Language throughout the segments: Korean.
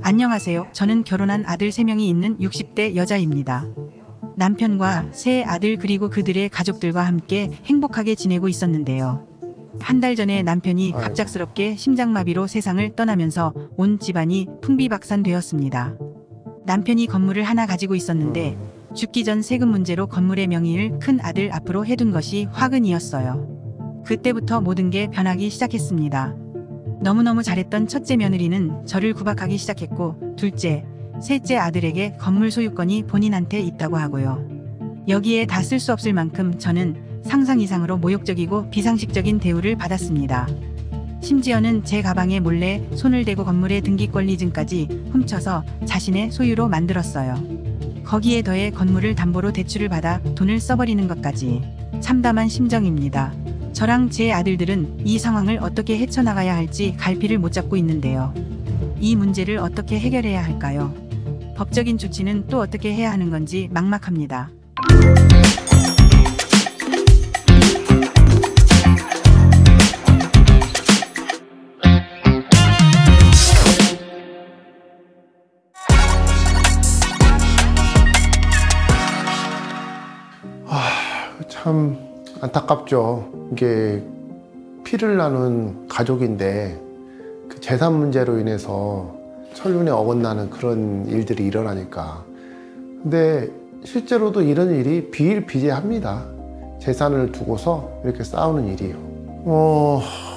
안녕하세요. 저는 결혼한 아들 3명이 있는 60대 여자입니다. 남편과 세 아들 그리고 그들의 가족들과 함께 행복하게 지내고 있었는데요. 한 달 전에 남편이 갑작스럽게 심장마비로 세상을 떠나면서 온 집안이 풍비박산되었습니다. 남편이 건물을 하나 가지고 있었는데 죽기 전 세금 문제로 건물의 명의를 큰 아들 앞으로 해둔 것이 화근이었어요. 그때부터 모든 게 변하기 시작했습니다. 너무너무 잘했던 첫째 며느리는 저를 구박하기 시작했고 둘째, 셋째 아들에게 건물 소유권이 본인한테 있다고 하고요. 여기에 다 쓸 수 없을 만큼 저는 상상 이상으로 모욕적이고 비상식적인 대우를 받았습니다. 심지어는 제 가방에 몰래 손을 대고 건물의 등기권리증까지 훔쳐서 자신의 소유로 만들었어요. 거기에 더해 건물을 담보로 대출을 받아 돈을 써버리는 것까지. 참담한 심정입니다. 저랑 제 아들들은 이 상황을 어떻게 헤쳐나가야 할지 갈피를 못 잡고 있는데요. 이 문제를 어떻게 해결해야 할까요? 법적인 조치는 또 어떻게 해야 하는 건지 막막합니다. 참 안타깝죠. 이게 피를 나눈 가족인데 그 재산 문제로 인해서 천륜에 어긋나는 그런 일들이 일어나니까. 근데 실제로도 이런 일이 비일비재합니다. 재산을 두고서 이렇게 싸우는 일이에요.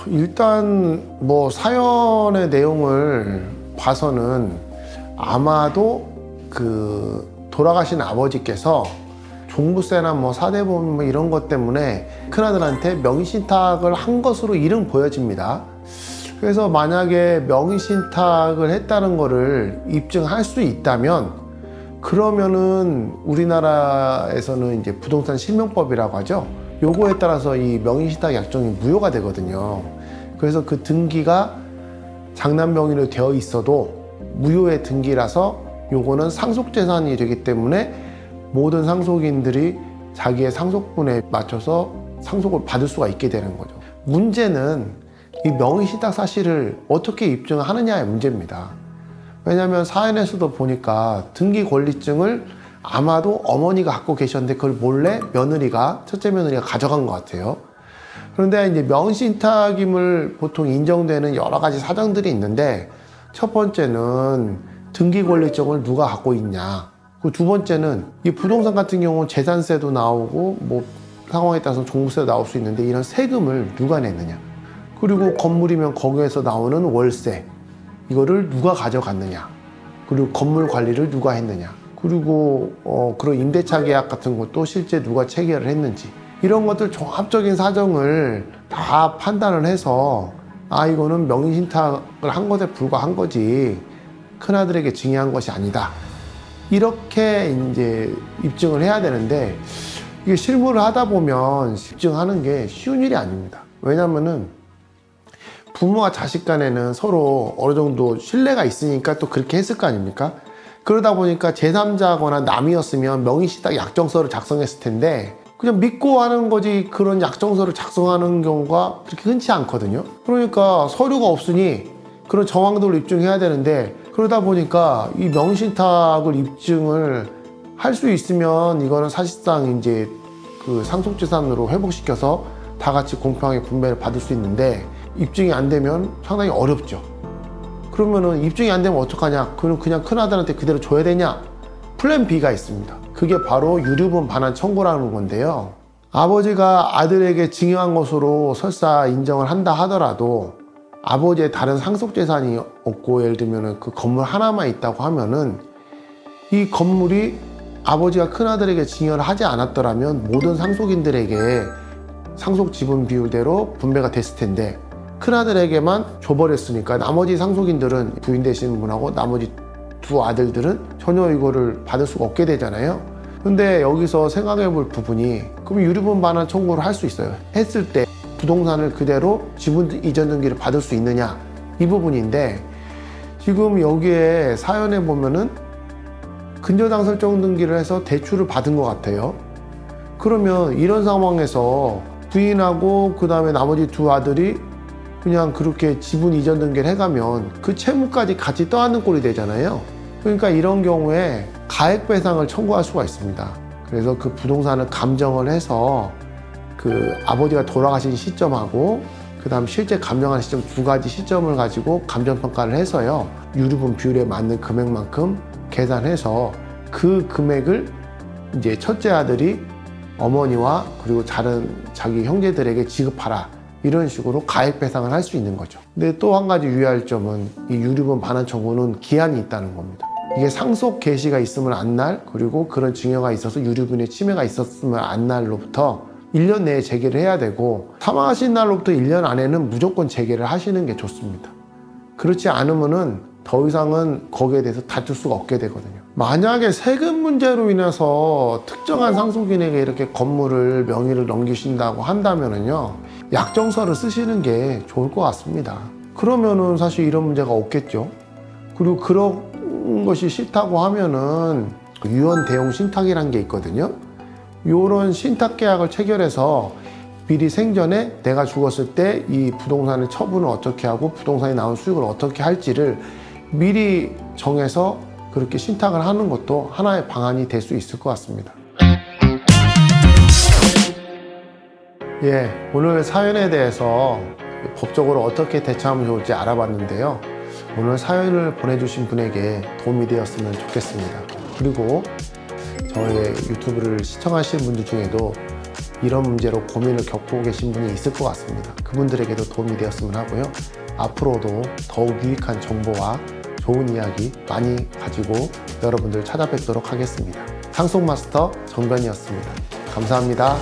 일단 뭐 사연의 내용을 봐서는 아마도 그 돌아가신 아버지께서 종부세나 뭐 사대보험 뭐 이런 것 때문에 큰아들한테 명의신탁을 한 것으로 일은 보여집니다. 그래서 만약에 명의신탁을 했다는 거를 입증할 수 있다면 그러면은 우리나라에서는 이제 부동산 실명법이라고 하죠. 요거에 따라서 이 명의신탁 약정이 무효가 되거든요. 그래서 그 등기가 장남 명의로 되어 있어도 무효의 등기라서 요거는 상속재산이 되기 때문에 모든 상속인들이 자기의 상속분에 맞춰서 상속을 받을 수가 있게 되는 거죠. 문제는 이 명의신탁 사실을 어떻게 입증하느냐의 문제입니다. 왜냐하면 사연에서도 보니까 등기권리증을 아마도 어머니가 갖고 계셨는데 그걸 몰래 첫째 며느리가 가져간 것 같아요. 그런데 이제 명의신탁임을 보통 인정되는 여러 가지 사정들이 있는데 첫 번째는 등기권리증을 누가 갖고 있냐. 두 번째는 이 부동산 같은 경우는 재산세도 나오고 뭐 상황에 따라서 종부세도 나올 수 있는데 이런 세금을 누가 냈느냐. 그리고 건물이면 거기에서 나오는 월세 이거를 누가 가져갔느냐. 그리고 건물 관리를 누가 했느냐. 그리고 그런 임대차 계약 같은 것도 실제 누가 체결을 했는지 이런 것들 종합적인 사정을 다 판단을 해서 이거는 명의신탁을 한 것에 불과한 거지 큰아들에게 증여한 것이 아니다. 이렇게 이제 입증을 해야 되는데 이게 실무를 하다 보면 입증하는 게 쉬운 일이 아닙니다. 왜냐면은 부모와 자식 간에는 서로 어느 정도 신뢰가 있으니까 또 그렇게 했을 거 아닙니까? 그러다 보니까 제3자거나 남이었으면 명의신탁 약정서를 작성했을 텐데 그냥 믿고 하는 거지 그런 약정서를 작성하는 경우가 그렇게 흔치 않거든요. 그러니까 서류가 없으니 그런 정황들을 입증해야 되는데 그러다 보니까 이 명의신탁을 입증을 할 수 있으면 이거는 사실상 이제 그 상속재산으로 회복시켜서 다 같이 공평하게 분배를 받을 수 있는데 입증이 안 되면 상당히 어렵죠. 그러면은 입증이 안 되면 어떡하냐? 그럼 그냥 큰아들한테 그대로 줘야 되냐? 플랜 B가 있습니다. 그게 바로 유류분 반환 청구라는 건데요. 아버지가 아들에게 증여한 것으로 설사 인정을 한다 하더라도 아버지의 다른 상속재산이 없고 예를 들면 그 건물 하나만 있다고 하면은 이 건물이 아버지가 큰아들에게 증여를 하지 않았더라면 모든 상속인들에게 상속 지분 비율대로 분배가 됐을 텐데 큰아들에게만 줘버렸으니까 나머지 상속인들은 부인 되시는 분하고 나머지 두 아들들은 전혀 이거를 받을 수가 없게 되잖아요. 근데 여기서 생각해 볼 부분이 그럼 유류분 반환 청구를 할 수 있어요. 했을 때 부동산을 그대로 지분 이전 등기를 받을 수 있느냐 이 부분인데 지금 여기에 사연에 보면은 근저당 설정 등기를 해서 대출을 받은 것 같아요. 그러면 이런 상황에서 부인하고 그 다음에 나머지 두 아들이 그냥 그렇게 지분 이전 등기를 해가면 그 채무까지 같이 떠안는 꼴이 되잖아요. 그러니까 이런 경우에 가액배상을 청구할 수가 있습니다. 그래서 그 부동산을 감정을 해서 그 아버지가 돌아가신 시점하고 그 다음 실제 감정하는 시점 두 가지 시점을 가지고 감정평가를 해서요, 유류분 비율에 맞는 금액만큼 계산해서 그 금액을 이제 첫째 아들이 어머니와 그리고 다른 자기 형제들에게 지급하라, 이런 식으로 가액배상을 할 수 있는 거죠. 근데 또 한 가지 유의할 점은 이 유류분 반환 청구는 기한이 있다는 겁니다. 이게 상속 개시가 있으면 안 날, 그리고 그런 증여가 있어서 유류분의 침해가 있었으면 안 날로부터 1년 내에 재개를 해야 되고, 사망하신 날로부터 1년 안에는 무조건 재개를 하시는 게 좋습니다. 그렇지 않으면은 더 이상은 거기에 대해서 다툴 수가 없게 되거든요. 만약에 세금 문제로 인해서 특정한 상속인에게 이렇게 건물을 명의를 넘기신다고 한다면은요, 약정서를 쓰시는 게 좋을 것 같습니다. 그러면은 사실 이런 문제가 없겠죠. 그리고 그런 것이 싫다고 하면은 유언 대용 신탁이라는 게 있거든요. 이런 신탁 계약을 체결해서 미리 생전에 내가 죽었을 때 이 부동산의 처분을 어떻게 하고 부동산이 나온 수익을 어떻게 할지를 미리 정해서 그렇게 신탁을 하는 것도 하나의 방안이 될 수 있을 것 같습니다. 예, 오늘 사연에 대해서 법적으로 어떻게 대처하면 좋을지 알아봤는데요. 오늘 사연을 보내주신 분에게 도움이 되었으면 좋겠습니다. 그리고 저의 유튜브를 시청하시는 분들 중에도 이런 문제로 고민을 겪고 계신 분이 있을 것 같습니다. 그분들에게도 도움이 되었으면 하고요. 앞으로도 더욱 유익한 정보와 좋은 이야기 많이 가지고 여러분들 찾아뵙도록 하겠습니다. 상속마스터 정변이었습니다. 감사합니다.